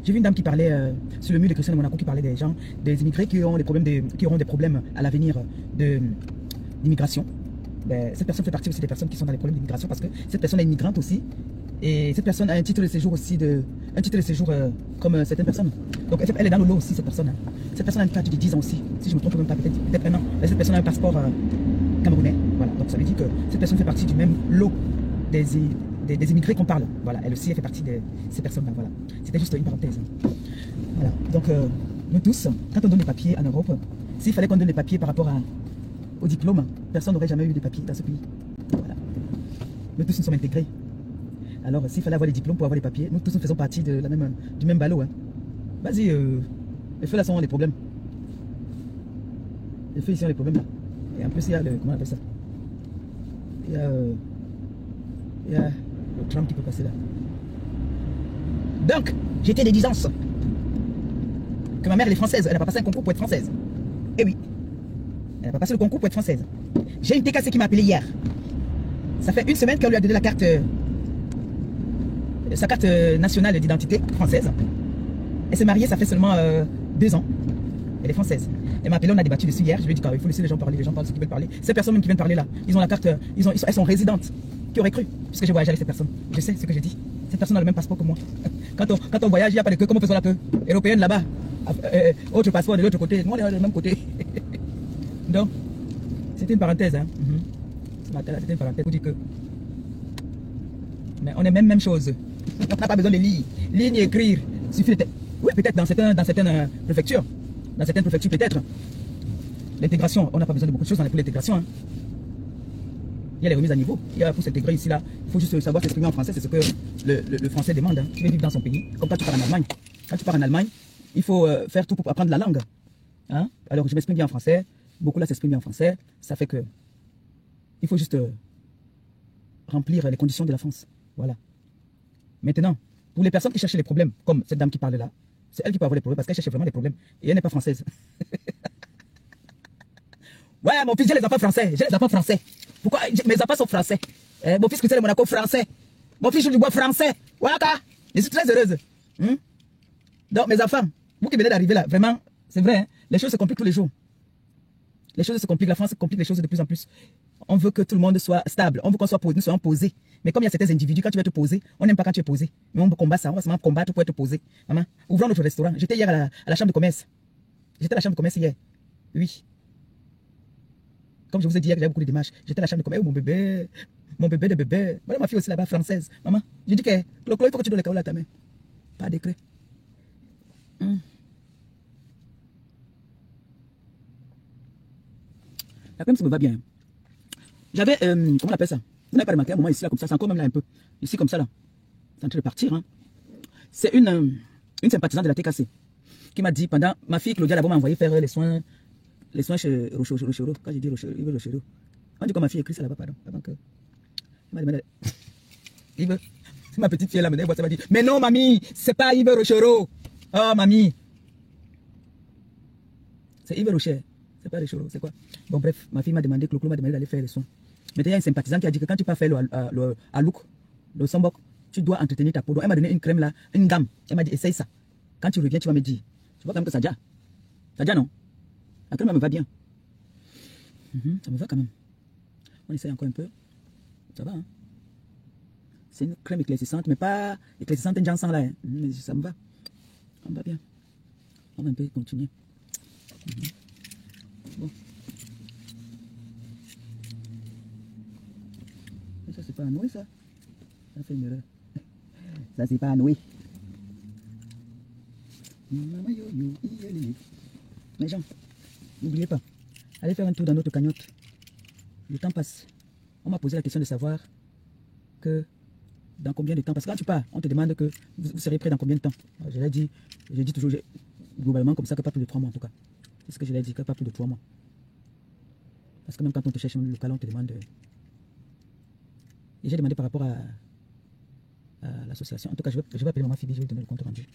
J'ai vu une dame qui parlait sur le mur de Cristiano Monaco, qui parlait des gens, des immigrés qui ont des problèmes, qui auront des problèmes à l'avenir d'immigration. Ben, cette personne fait partie aussi des personnes qui sont dans les problèmes d'immigration parce que cette personne est immigrante aussi. Et cette personne a un titre de séjour aussi, un titre de séjour comme certaines personnes. Donc elle est dans le lot aussi, cette personne. Cette personne a une carte de 10 ans aussi. Si je me trompe même pas, peut-être un an. Mais cette personne a un passeport camerounais. Voilà. Donc ça veut dire que cette personne fait partie du même lot des immigrés qu'on parle. Voilà. Elle aussi, elle fait partie de ces personnes-là. Voilà. C'était juste une parenthèse. Voilà. Donc nous tous, quand on donne des papiers en Europe, s'il fallait qu'on donne des papiers par rapport au diplôme, personne n'aurait jamais eu des papiers dans ce pays. Voilà. Nous tous nous sommes intégrés. Alors, s'il fallait avoir les diplômes pour avoir les papiers, nous tous nous faisons partie de du même ballot. Hein. Vas-y, les feux là sont les problèmes. Les feux ici ont les problèmes là. Et en plus, il y a le. Comment on appelle ça? Il y a le tram qui peut passer là. Donc, j'étais des 10 ans. Que ma mère, elle est française. Elle n'a pas passé un concours pour être française. Eh oui. Elle n'a pas passé le concours pour être française. J'ai une TKC qui m'a appelé hier. Ça fait une semaine qu'elle lui a donné la carte. Sa carte nationale d'identité française. Elle s'est mariée, ça fait seulement 2 ans. Elle est française. Elle m'a appelé, on a débattu dessus hier. Je lui ai dit qu'il faut laisser les gens parler. Les gens parlent ce qu'ils veulent parler. Ces personnes même qui viennent parler là, ils ont la carte, elles sont résidentes. Qui aurait cru? Puisque j'ai voyagé avec ces personnes. Je sais ce que j'ai dit. Ces personnes ont le même passeport que moi. Quand on voyage, il n'y a pas de queue. Comment faisons la queue? Européenne là-bas. Autre passeport de l'autre côté. Nous, on est du même côté. Donc, c'était une parenthèse. Hein. Ce matin, c'était une parenthèse pour dire que. Mais on est même chose. On n'a pas besoin de lire ni écrire. Il suffit de... Oui, peut-être dans certaines préfectures. Dans certaines préfectures, peut-être. L'intégration, on n'a pas besoin de beaucoup de choses pour l'intégration. Hein. Il y a les remises à niveau. Il y a pour s'intégrer ici, là, il faut juste savoir s'exprimer en français. C'est ce que le français demande. Hein. Tu veux vivre dans son pays. Comme quand tu pars en Allemagne. Quand tu pars en Allemagne, il faut faire tout pour apprendre la langue. Hein? Alors, je m'exprime bien en français. Beaucoup là s'expriment bien en français. Ça fait que il faut juste remplir les conditions de la France. Voilà. Maintenant, pour les personnes qui cherchent les problèmes, comme cette dame qui parle là, c'est elle qui peut avoir les problèmes parce qu'elle cherche vraiment les problèmes. Et elle n'est pas française. Ouais, mon fils, j'ai les enfants français. J'ai les enfants français. Pourquoi? Mes enfants sont français. Mon fils, Cristiano Monaco, français. Mon fils, joue du bois français. Waka. Je suis très heureuse. Donc, mes enfants, vous qui venez d'arriver là, vraiment, c'est vrai, hein, les choses se compliquent tous les jours. Les choses se compliquent. La France complique les choses de plus en plus. On veut que tout le monde soit stable. On veut qu'on soit posé, nous soyons posés. Mais comme il y a certains individus, quand tu vas te poser, on n'aime pas quand tu es posé. Mais on combat ça. On va seulement combattre pour être posé. Maman, ouvrons notre restaurant. J'étais hier à la chambre de commerce. J'étais à la chambre de commerce hier. Oui. Comme je vous ai dit hier, j'avais beaucoup de démarches. J'étais à la chambre de commerce. Oh, mon bébé de bébé. Voilà ma fille aussi là-bas, française. Maman, j'ai dit que il faut que tu donnes le carreau à ta main. Pas décret. La crème, ça me va bien. J'avais, comment on appelle ça? Vous n'avez pas remarqué un moment ici, là, comme ça, c'est encore même là un peu. Ici, comme ça, là. C'est en train de partir, hein. C'est une sympathisante de la TKC qui m'a dit pendant, ma fille Claudia, là-bas, m'a envoyé faire les soins chez Rochero. Quand j'ai dit Rochero. On dit que ma fille écrit ça là-bas, pardon. Avant que. Elle m'a demandé. Yves, ma petite fille, là, elle m'a dit, mais non, mamie, c'est pas Yves Rochero. Oh, mamie. C'est Yves Rocher. C'est pas Rochero, c'est quoi? Bon, bref, ma fille m'a demandé, Clo m'a demandé d'aller faire les soins. Maintenant, il y a une sympathisante qui a dit que quand tu pars faire le look, le sambok, tu dois entretenir ta peau. Donc, elle m'a donné une crème là, une gamme. Elle m'a dit, essaye ça. Quand tu reviens, tu vas me dire. Tu vois quand même que ça déjà. Ça déjà, non? La crème, elle me va bien. Ça me va quand même. On essaye encore un peu. Ça va, hein? C'est une crème éclaircissante, mais pas éclaircissante un sang là. Hein. Mais ça me va. Ça me va bien. On va un peu continuer. Bon. Ça, c'est pas à nouer, ça. Ça fait une erreur. Ça, c'est pas à nouer. Les gens, n'oubliez pas. Allez faire un tour dans notre cagnotte. Le temps passe. On m'a posé la question de savoir que dans combien de temps. Parce que quand tu pars, on te demande que vous serez prêt dans combien de temps. Alors, je dis toujours globalement comme ça que pas plus de 3 mois en tout cas. C'est ce que je l'ai dit, que pas plus de 3 mois. Parce que même quand on te cherche un local, on te demande. Et j'ai demandé par rapport à l'association. En tout cas, je vais appeler Maman Phoebe, je vais lui donner le compte rendu.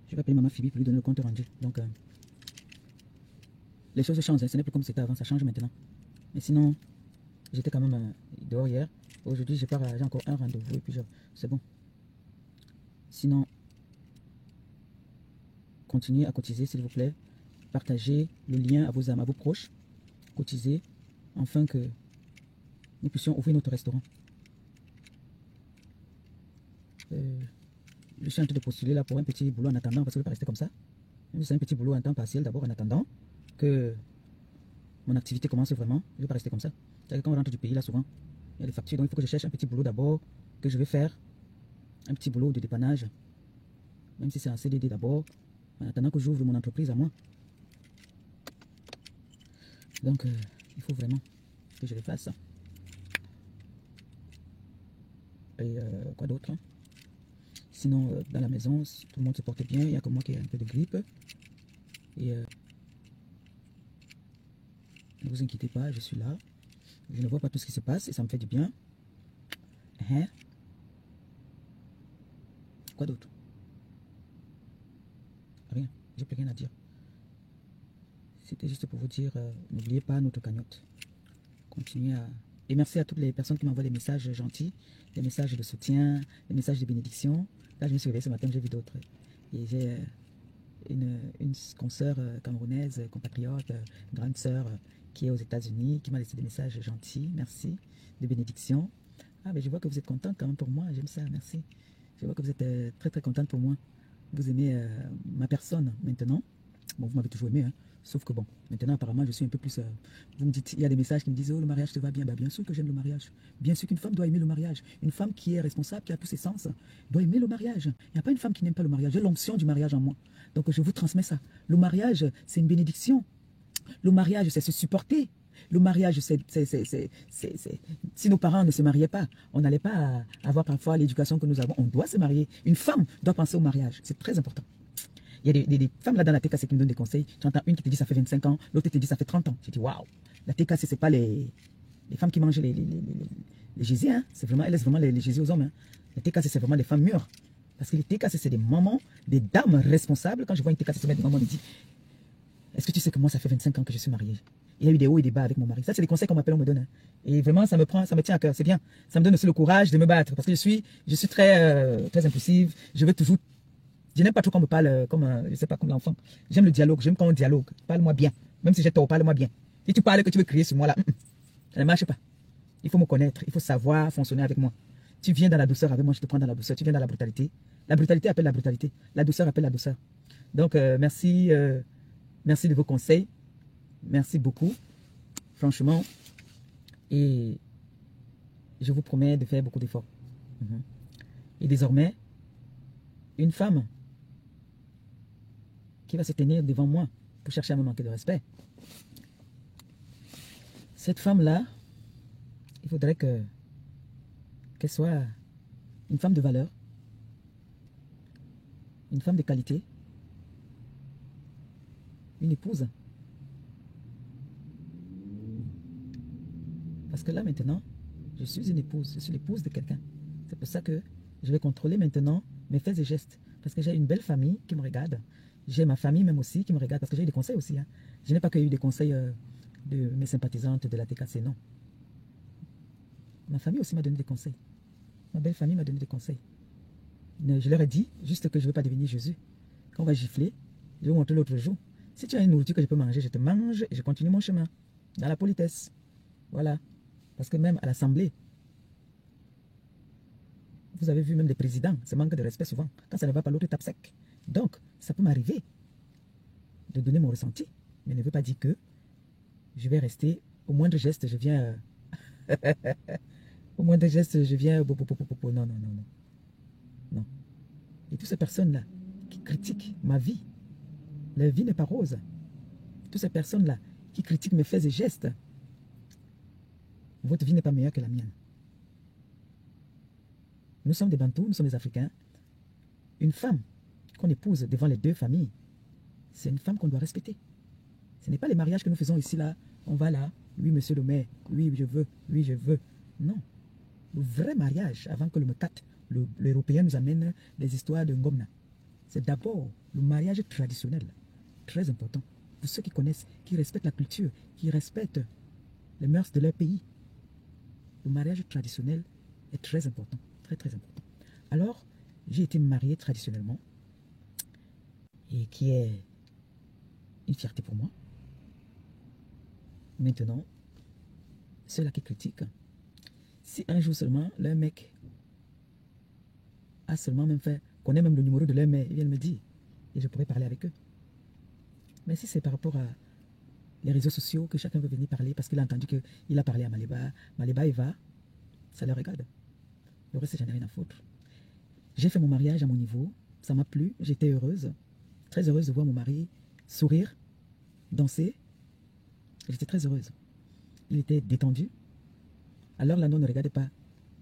Je vais appeler Maman Phoebe pour lui donner le compte rendu. Donc, les choses changent. Hein. Ce n'est plus comme c'était avant, ça change maintenant. Mais sinon, j'étais quand même dehors hier. Aujourd'hui, j'ai encore un rendez-vous et puis c'est bon. Sinon, continuez à cotiser, s'il vous plaît. Partagez le lien à vos amis, à vos proches. Cotisez, afin que nous puissions ouvrir notre restaurant. Je suis en train de postuler là pour un petit boulot en attendant, parce que je ne vais pas rester comme ça. C'est un petit boulot en temps partiel d'abord, en attendant que mon activité commence vraiment. Je ne vais pas rester comme ça. C'est-à-dire que quand on rentre du pays, là, souvent, il y a des factures. Donc, il faut que je cherche un petit boulot d'abord, que je vais faire. Un petit boulot de dépannage. Même si c'est un CDD d'abord, en attendant que j'ouvre mon entreprise à moi. Donc, il faut vraiment que je le fasse. Et quoi d'autre, hein? Sinon, dans la maison, tout le monde se porte bien. Il n'y a que moi qui ai un peu de grippe. Et ne vous inquiétez pas, je suis là. Je ne vois pas tout ce qui se passe et ça me fait du bien. Hein? Quoi d'autre? Rien. J'ai plus rien à dire. C'était juste pour vous dire, n'oubliez pas notre cagnotte. Continuez à... Et merci à toutes les personnes qui m'envoient des messages gentils, des messages de soutien, des messages de bénédiction. Là, je me suis réveillée ce matin, j'ai vu d'autres. Et j'ai une consoeur camerounaise, compatriote, grande sœur qui est aux États-Unis, qui m'a laissé des messages gentils, merci, de bénédiction. Ah, mais je vois que vous êtes contente quand même pour moi, j'aime ça, merci. Je vois que vous êtes très très contente pour moi. Vous aimez ma personne maintenant. Bon, vous m'avez toujours aimé, hein. Sauf que bon, maintenant apparemment je suis un peu plus... vous me dites, il y a des messages qui me disent, oh le mariage te va bien. Bah, bien sûr que j'aime le mariage. Bien sûr qu'une femme doit aimer le mariage. Une femme qui est responsable, qui a tous ses sens, doit aimer le mariage. Il n'y a pas une femme qui n'aime pas le mariage. J'ai l'onction du mariage en moi. Donc je vous transmets ça. Le mariage, c'est une bénédiction. Le mariage, c'est se supporter. Le mariage, c'est... Si nos parents ne se mariaient pas, on n'allait pas avoir parfois l'éducation que nous avons. On doit se marier. Une femme doit penser au mariage. C'est très important. Il y a des femmes là dans la TKC qui me donnent des conseils. Tu entends une qui te dit ça fait 25 ans, l'autre te dit ça fait 30 ans. Je dis waouh, la TKC, c'est pas les femmes qui mangent les gésés, hein. Elle laisse vraiment les gésés aux hommes. Hein. Les TKC, c'est vraiment les femmes mûres. Parce que les TKC, c'est des mamans, des dames responsables. Quand je vois une TKC se mettre, maman me dit, est-ce que tu sais que moi, ça fait 25 ans que je suis mariée? Il y a eu des hauts et des bas avec mon mari. Ça, c'est des conseils qu'on m'appelle, on me donne. Hein. Et vraiment, ça me tient à cœur. C'est bien. Ça me donne aussi le courage de me battre. Parce que je suis très, très impulsive. Je veux toujours... Je n'aime pas trop qu'on me parle comme, je sais pas, comme l'enfant. J'aime le dialogue, j'aime quand on dialogue. Parle-moi bien. Même si j'ai tort, parle-moi bien. Si tu parles que tu veux crier sur moi là, ça ne marche pas. Il faut me connaître, il faut savoir fonctionner avec moi. Tu viens dans la douceur avec moi, je te prends dans la douceur. Tu viens dans la brutalité. La brutalité appelle la brutalité. La douceur appelle la douceur. Donc, merci de vos conseils. Merci beaucoup, franchement. Et je vous promets de faire beaucoup d'efforts. Et désormais, une femme qui va se tenir devant moi pour chercher à me manquer de respect. Cette femme-là, il faudrait qu'elle soit une femme de valeur, une femme de qualité, une épouse. Parce que là, maintenant, je suis une épouse, je suis l'épouse de quelqu'un. C'est pour ça que je vais contrôler maintenant mes faits et gestes. Parce que j'ai une belle famille qui me regarde. J'ai ma famille même aussi qui me regarde. Parce que j'ai eu des conseils aussi. Hein. Je n'ai pas que eu des conseils de mes sympathisantes de la TKC, non. Ma famille aussi m'a donné des conseils. Ma belle famille m'a donné des conseils. Je leur ai dit juste que je ne veux pas devenir Jésus. Quand on va gifler, je vais vous montrer l'autre jour. Si tu as une nourriture que je peux manger, je te mange et je continue mon chemin. Dans la politesse. Voilà. Parce que même à l'Assemblée, vous avez vu même des présidents, ça manque de respect souvent. Quand ça ne va pas, l'autre tape sec. Donc, ça peut m'arriver de donner mon ressenti, mais ne veut pas dire que je vais rester, au moindre geste, je viens... au moindre geste, je viens... Non, non, non, non. Non. Et toutes ces personnes-là qui critiquent ma vie, leur vie n'est pas rose. Toutes ces personnes-là qui critiquent mes faits et gestes, votre vie n'est pas meilleure que la mienne. Nous sommes des Bantous, nous sommes des Africains. Une femme qu'on épouse devant les deux familles, c'est une femme qu'on doit respecter. Ce n'est pas les mariages que nous faisons ici, là. On va là, oui, monsieur le maire, oui, je veux, oui, je veux. Non. Le vrai mariage, avant que le Mekat, l'Européen nous amène les histoires de Ngomna, c'est d'abord le mariage traditionnel, très important. Pour ceux qui connaissent, qui respectent la culture, qui respectent les mœurs de leur pays. Le mariage traditionnel est très important. Très, très important. Alors, j'ai été mariée traditionnellement. et qui est une fierté pour moi. Maintenant, ceux-là qui critiquent, si un jour seulement, leur mec a seulement même fait, connaît même le numéro de leur mère, ils viennent me dire, et je pourrais parler avec eux. Mais si c'est par rapport à les réseaux sociaux, que chacun veut venir parler, parce qu'il a entendu qu'il a parlé à Maléba, Maléba Eva, ça leur regarde. Le reste, j'en ai rien à foutre. J'ai fait mon mariage à mon niveau, ça m'a plu, j'étais heureuse, très heureuse de voir mon mari sourire, danser. J'étais très heureuse. Il était détendu. Alors la non ne regardait pas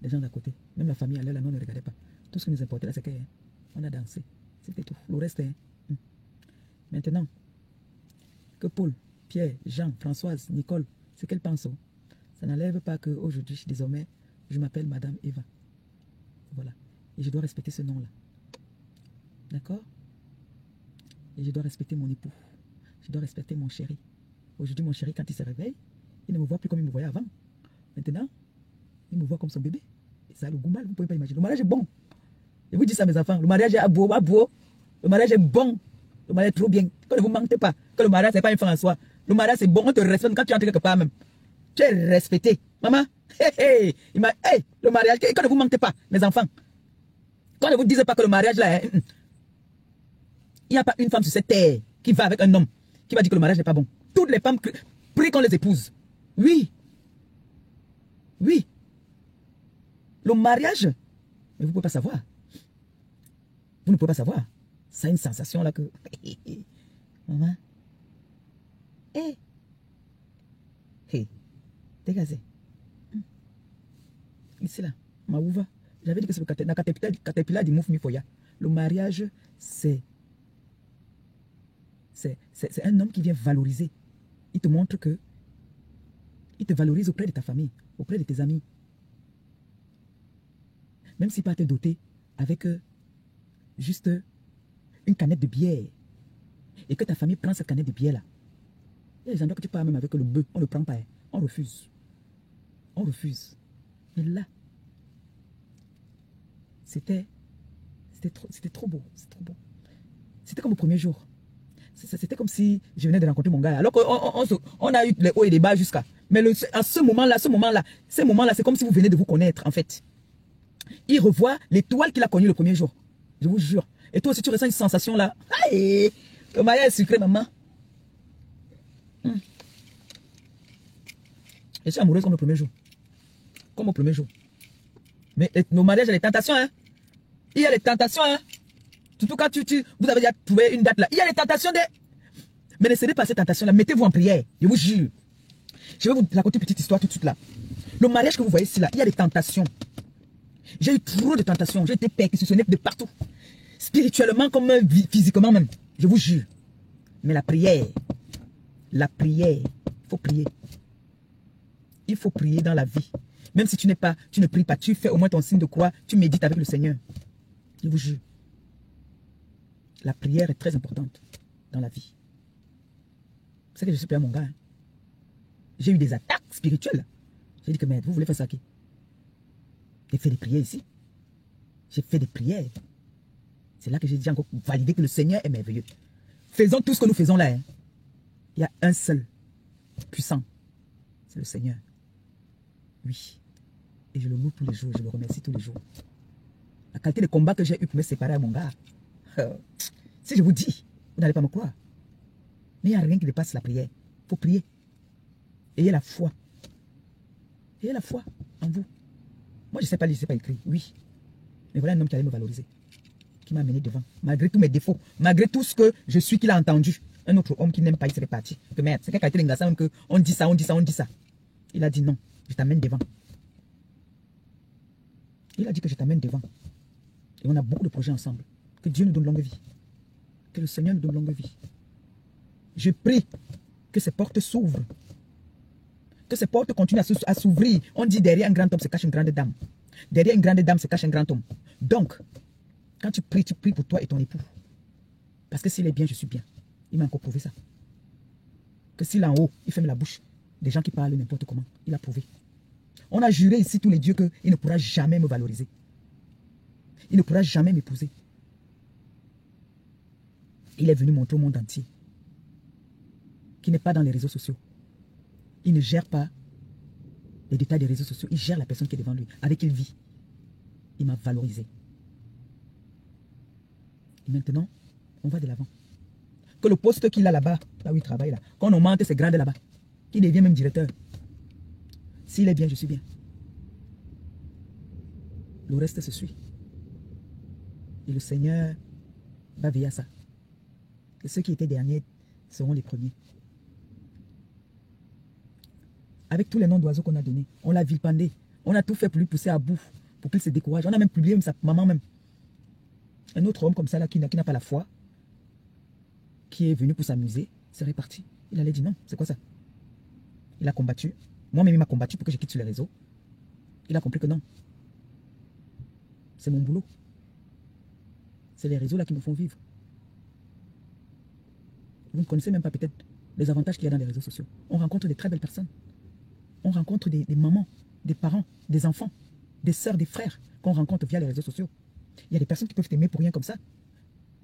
les gens d'à côté. Même la famille, alors la non ne regardait pas. Tout ce qui nous importait là, c'est qu'on a dansé. C'était tout. Le reste, Maintenant, que Paul, Pierre, Jean, Françoise, Nicole, c'est qu'elle pense. Ça n'enlève pas qu'aujourd'hui, désormais, je m'appelle Madame Eva. Voilà. Et je dois respecter ce nom-là. D'accord? Et je dois respecter mon époux. Je dois respecter mon chéri. Aujourd'hui, mon chéri, quand il se réveille, il ne me voit plus comme il me voyait avant. Maintenant, il me voit comme son bébé. Et ça, le goumal, vous ne pouvez pas imaginer. Le mariage est bon. Je vous dis ça, mes enfants. Le mariage est beau, beau. Le mariage est bon. Le mariage est trop bien. Que ne vous mentez pas. Que le mariage, ce n'est pas une fin en soi. Le mariage, c'est bon. On te respecte quand tu entres quelque part même. Tu es respecté. Maman, le mariage, que ne vous mentez pas, mes enfants. Quand ne vous dise pas que le mariage, là, il n'y a pas une femme sur cette terre qui va avec un homme qui va dire que le mariage n'est pas bon. Toutes les femmes prient qu'on les épouse. Oui. Oui. Le mariage, mais vous ne pouvez pas savoir. Vous ne pouvez pas savoir. C'est une sensation là que... Maman. Dégazé. Ici là, Maouva. J'avais dit que c'est le caterpillar du mouf mifoya. Le mariage, c'est un homme qui vient valoriser. Il te montre que il te valorise auprès de ta famille, auprès de tes amis. Même s'il pas te doter avec juste une canette de bière et que ta famille prend cette canette de bière là. Il y a des endroits que tu parles même avec le bœuf, on ne le prend pas, hein. On refuse. On refuse. Mais là, c'était trop beau, c'est trop beau. C'était comme au premier jour. C'était comme si je venais de rencontrer mon gars. Alors qu'on a eu les hauts et les bas jusqu'à. Mais à ce moment-là, c'est comme si vous venez de vous connaître, en fait. Il revoit l'étoile qu'il a connue le premier jour. Je vous jure. Et toi aussi, tu ressens une sensation là. Aïe, le mariage est sucré, maman. Je suis amoureuse comme le premier jour. Comme au premier jour. Mais nos mariages, il y a les tentations, hein. Il y a les tentations, hein. Surtout quand vous avez déjà trouvé une date là. Il y a les tentations des... Mais ne cédez pas à ces tentations là. Mettez-vous en prière. Je vous jure. Je vais vous raconter une petite histoire tout de suite là. Le mariage que vous voyez ici là, il y a des tentations. J'ai eu trop de tentations. J'ai été perquisitionné de partout. Spirituellement comme physiquement même. Je vous jure. Mais la prière, il faut prier. Il faut prier dans la vie. Même si tu ne pries pas, tu fais au moins ton signe de croix, tu médites avec le Seigneur. Je vous jure. La prière est très importante dans la vie. C'est que je suis plus à mon gars. Hein. J'ai eu des attaques spirituelles. J'ai dit que, mais vous voulez faire ça à qui? J'ai fait des prières ici. J'ai fait des prières. C'est là que j'ai dit encore valider que le Seigneur est merveilleux. Faisons tout ce que nous faisons là. Hein. Il y a un seul puissant. C'est le Seigneur. Oui. Et je le loue tous les jours. Je le remercie tous les jours. La qualité de combat que j'ai eu pour me séparer à mon gars. Si je vous dis, vous n'allez pas me croire. Mais il n'y a rien qui dépasse la prière. Il faut prier. Ayez la foi. Ayez la foi en vous. Moi, je ne sais pas lire, je ne sais pas écrire. Oui. Mais voilà un homme qui allait me valoriser. Qui m'a amené devant. Malgré tous mes défauts. Malgré tout ce que je suis qu'il a entendu. Un autre homme qui n'aime pas, il serait parti. Que merde, c'est quelle qualité d'engagement même qu'on dit ça, on dit ça, on dit ça. Il a dit non, je t'amène devant. Il a dit que je t'amène devant. Et on a beaucoup de projets ensemble. Que Dieu nous donne longue vie. Que le Seigneur nous donne longue vie. Je prie que ces portes s'ouvrent. Que ces portes continuent à s'ouvrir. On dit derrière un grand homme se cache une grande dame. Derrière une grande dame se cache un grand homme. Donc, quand tu pries pour toi et ton époux. Parce que s'il est bien, je suis bien. Il m'a encore prouvé ça. Que s'il est en haut, il ferme la bouche. Des gens qui parlent n'importe comment. Il a prouvé. On a juré ici tous les dieux qu'il ne pourra jamais me valoriser. Il ne pourra jamais m'épouser. Il est venu montrer au monde entier qu'il n'est pas dans les réseaux sociaux. Il ne gère pas les détails des réseaux sociaux. Il gère la personne qui est devant lui, avec qui il vit. Il m'a valorisé. Et maintenant, on va de l'avant. Que le poste qu'il a là-bas, là où il travaille, là, qu'on augmente ses grades là-bas, qu'il devient même directeur. S'il est bien, je suis bien. Le reste se suit. Et le Seigneur va veiller à ça. Et ceux qui étaient derniers seront les premiers. Avec tous les noms d'oiseaux qu'on a donnés, on l'a vilipendé. On a tout fait pour lui pousser à bout, pour qu'il se décourage. On a même publié même sa maman même. Un autre homme comme ça là, qui n'a pas la foi, qui est venu pour s'amuser, c'est reparti. Il allait dire non, c'est quoi ça? Il a combattu. Moi-même, il m'a combattu pour que je quitte sur les réseaux. Il a compris que non. C'est mon boulot. C'est les réseaux là qui me font vivre. Vous ne connaissez même pas peut-être les avantages qu'il y a dans les réseaux sociaux. On rencontre des très belles personnes. On rencontre des mamans, des parents, des enfants, des sœurs, des frères qu'on rencontre via les réseaux sociaux. Il y a des personnes qui peuvent t'aimer pour rien comme ça.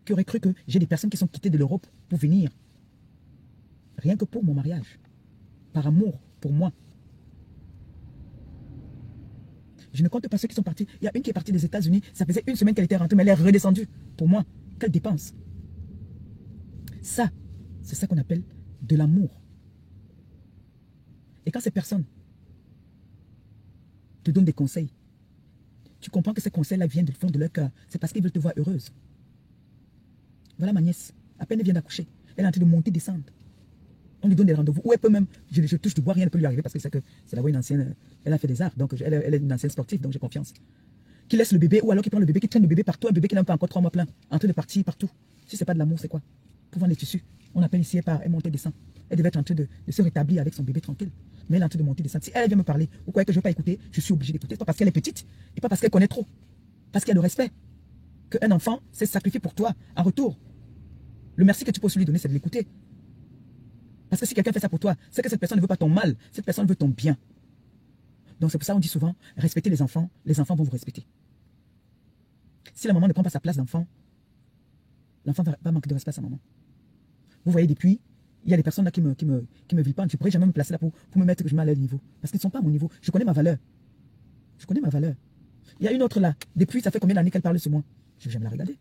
Qui auraient cru que j'ai des personnes qui sont quittées de l'Europe pour venir. Rien que pour mon mariage. Par amour pour moi. Je ne compte pas ceux qui sont partis. Il y a une qui est partie des États-Unis. Ça faisait une semaine qu'elle était rentrée, mais elle est redescendue. Pour moi, quelle dépense. Ça, c'est ça qu'on appelle de l'amour. Et quand ces personnes te donnent des conseils, tu comprends que ces conseils-là viennent du fond de leur cœur. C'est parce qu'ils veulent te voir heureuse. Voilà ma nièce. À peine elle vient d'accoucher. Elle est en train de monter, descendre. On lui donne des rendez-vous. Ou elle peut même, je touche du bois, rien ne peut lui arriver parce que c'est là-bas une ancienne, elle a fait des arts. Donc elle est une ancienne sportive, donc j'ai confiance. Qui laisse le bébé, ou alors qui prend le bébé, qui traîne le bébé partout, un bébé qui n'a pas encore 3 mois plein, en train de partir partout. Si ce n'est pas de l'amour, c'est quoi? Pour vendre les tissus. On appelle ici, elle monte et descend. Elle devait être en train de se rétablir avec son bébé tranquille. Mais elle est en train de monter et descendre. Si elle vient me parler, ou quoi que je ne veux pas écouter, je suis obligé d'écouter. Pas parce qu'elle est petite, et pas parce qu'elle connaît trop. Parce qu'il y a le respect. Qu'un enfant s'est sacrifié pour toi en retour. Le merci que tu peux aussi lui donner, c'est de l'écouter. Parce que si quelqu'un fait ça pour toi, c'est que cette personne ne veut pas ton mal, cette personne veut ton bien. Donc c'est pour ça qu'on dit souvent, respectez les enfants vont vous respecter. Si la maman ne prend pas sa place d'enfant, l'enfant va manquer de respect à sa maman. Vous voyez, depuis, il y a des personnes là qui me vilipendent. Je ne pourrais jamais me placer là pour me mettre que je mets à leur niveau. Parce qu'ils ne sont pas à mon niveau. Je connais ma valeur. Je connais ma valeur. Il y a une autre là, depuis, ça fait combien d'années qu'elle parle sur moi? Je ne vais jamais la regarder.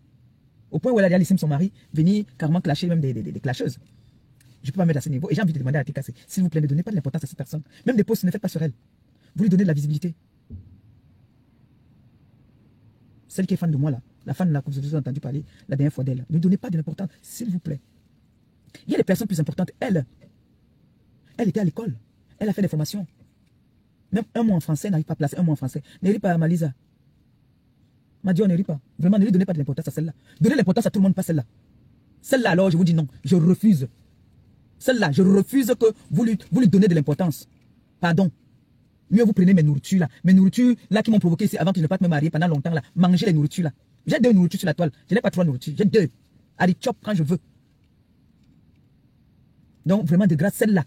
Au point où elle a laissé son mari venir carrément clasher même des clasheuses. Je ne peux pas mettre à ce niveau. Et j'ai envie de demander à TKC, s'il vous plaît, ne donnez pas de l'importance à cette personne. Même des posts, ne faites pas sur elle. Vous lui donnez de la visibilité. Celle qui est fan de moi là, la fan là, que vous avez entendu parler la dernière fois d'elle, ne donnez pas de l'importance, s'il vous plaît. Il y a des personnes plus importantes. Elle était à l'école. Elle a fait des formations. Même un mot en français, elle n'arrive pas à placer un mot en français. Ne ris pas, Malisa. Madion, ne ris pas. Vraiment, ne lui donnez pas de l'importance à celle-là. Donnez l'importance à tout le monde, pas celle-là. Celle-là, alors, je vous dis non. Je refuse. Celle-là, je refuse que vous lui donnez de l'importance. Pardon. Mieux vous prenez mes nourritures là. Mes nourritures là qui m'ont provoqué ici avant que je ne parte me marier pendant longtemps là. Mangez les nourritures là. J'ai 2 nourritures sur la toile. Je n'ai pas 3 nourritures. J'ai 2. Allez, chop quand je veux. Donc vraiment de grâce, celle-là.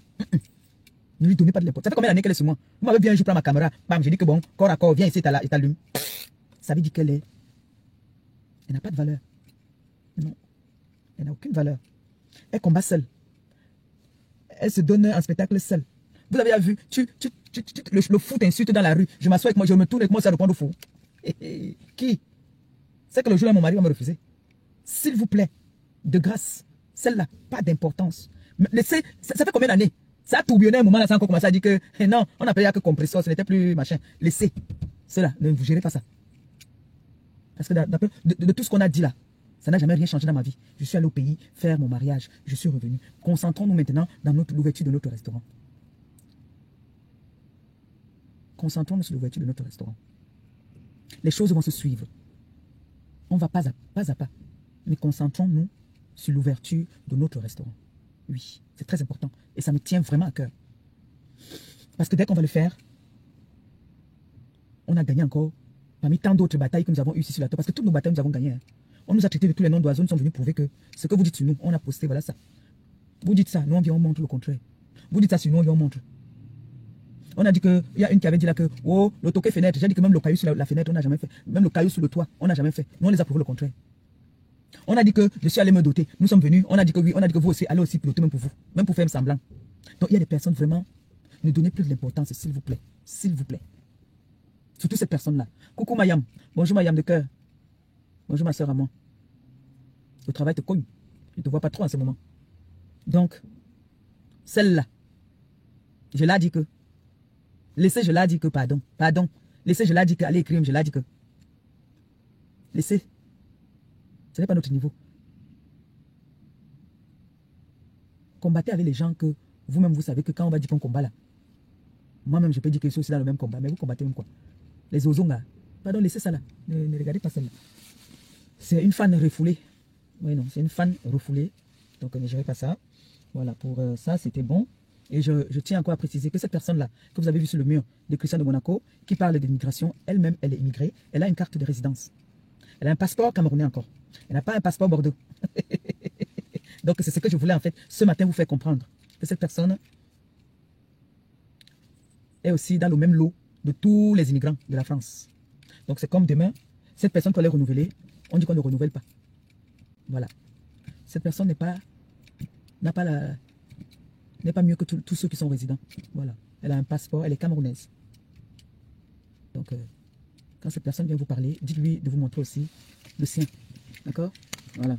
Ne lui donnez pas de l'importance. Ça fait combien d'années qu'elle est sur moi? Vous m'avez vu un jour prendre ma caméra. Bam, j'ai dit que bon, corps à corps, viens ici, et t'allume. Ça veut dire qu'elle est. Elle n'a pas de valeur. Non. Elle n'a aucune valeur. Elle combat seule. Elle se donne un spectacle seule. Vous avez vu, le foot insulte dans la rue. Je m'assois avec moi, je me tourne avec moi, ça répond au fou. Qui? C'est que le jour là, mon mari va me refuser. S'il vous plaît, de grâce, celle-là, pas d'importance. Laissez, ça fait combien d'années? Ça a tourbillonné un moment là, ça a encore commencé à dire que non, on n'a pas que compresseur, ce n'était plus machin. Laissez. Cela, ne vous gérez pas ça. Parce que de tout ce qu'on a dit là, ça n'a jamais rien changé dans ma vie. Je suis allé au pays faire mon mariage. Je suis revenu. Concentrons-nous maintenant dans l'ouverture de notre restaurant. Concentrons-nous sur l'ouverture de notre restaurant. Les choses vont se suivre. On va pas à pas. Mais concentrons-nous sur l'ouverture de notre restaurant. Oui, c'est très important. Et ça me tient vraiment à cœur. Parce que dès qu'on va le faire, on a gagné encore parmi tant d'autres batailles que nous avons eues ici sur la terre. Parce que toutes nos batailles, nous avons gagné. Hein. On nous a traités de tous les noms d'oiseaux. Nous sommes venus prouver que ce que vous dites sur nous, on a posté, voilà ça. Vous dites ça, nous on vient, on montre le contraire. Vous dites ça sur nous, on vient, on montre. On a dit qu'il y a une qui avait dit là que, oh, le toquet fenêtre. J'ai dit que même le caillou sur la fenêtre, on n'a jamais fait. Même le caillou sur le toit, on n'a jamais fait. Nous, on les a prouvé le contraire. On a dit que je suis allé me doter. Nous sommes venus. On a dit que oui. On a dit que vous aussi, allez aussi piloter même pour vous. Même pour faire semblant. Donc il y a des personnes vraiment, ne donnez plus de l'importance, s'il vous plaît. S'il vous plaît. Surtout cette personne-là. Coucou Mayam. Bonjour Mayam de cœur. Bonjour ma soeur à moi. Le travail te cogne. Je ne te vois pas trop en ce moment. Donc, celle-là, je l'ai dit que. Laissez, je l'ai dit que, pardon. Pardon. Laissez, je l'ai dit que. Allez écrire, je l'ai dit que. Laissez. Ce n'est pas notre niveau. Combattez avec les gens que vous-même, vous savez que quand on va dire qu'on combat là, moi-même, je peux dire que je suis aussi dans le même combat, mais vous combattez même quoi? Les ozongas. Pardon, laissez ça là. Ne regardez pas celle-là. C'est une fan refoulée. Oui, non, c'est une fan refoulée. Donc, ne gérez pas ça. Voilà, pour ça, c'était bon. Et je tiens encore à préciser que cette personne-là, que vous avez vue sur le mur de Christian de Monaco, qui parle d'immigration, elle-même, elle est immigrée. Elle a une carte de résidence. Elle a un passeport camerounais encore. Elle n'a pas un passeport Bordeaux. Donc, c'est ce que je voulais en fait ce matin vous faire comprendre. Que cette personne est aussi dans le même lot de tous les immigrants de la France. Donc, c'est comme demain, cette personne qu'on allait renouveler, on dit qu'on ne renouvelle pas. Voilà. Cette personne n'est pas mieux que tous ceux qui sont résidents. Voilà. Elle a un passeport, elle est camerounaise. Donc, quand cette personne vient vous parler, dites-lui de vous montrer aussi le sien. D'accord? Voilà.